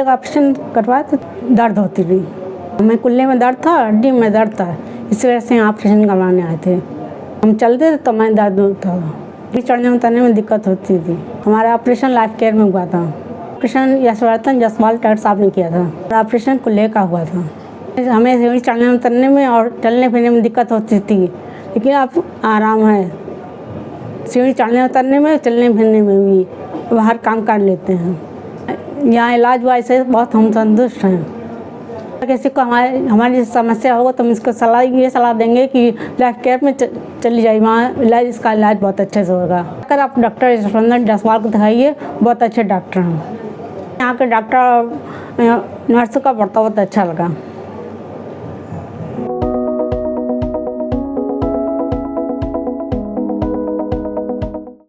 जगह ऑपरेशन करवाया तो दर्द होती थी। हमें कुल्ले में दर्द था, हड्डी में दर्द था, इस वजह से यहाँ ऑपरेशन करवाने आए थे। हम चलते थे तो मैं दर्द होता था, फिर चढ़ने उतरने में दिक्कत होती थी। हमारा ऑपरेशन लाइफकेयर में हुआ था। ऑपरेशन यशवर्धन जसवाल डॉक्टर साहब ने किया था। ऑपरेशन कुल्ले का हुआ था। हमें सीढ़ी चढ़ने उतरने में और चलने फिरने में दिक्कत होती थी, लेकिन अब आराम है। सीढ़ी चढ़ने उतरने में, चलने फिरने में भी बाहर काम कर लेते हैं। यहाँ इलाज हुआ से बहुत हम संतुष्ट हैं। किसी को हमारी समस्या हो तो हम इसको सलाह देंगे कि लाइफकेयर में चली जाइए, वहाँ इसका इलाज बहुत अच्छे से होगा। अगर आप डॉक्टर सफलत जसवाल को दिखाइए, बहुत अच्छे डॉक्टर हैं। यहाँ के डॉक्टर नर्स का बर्ताव बहुत अच्छा लगा।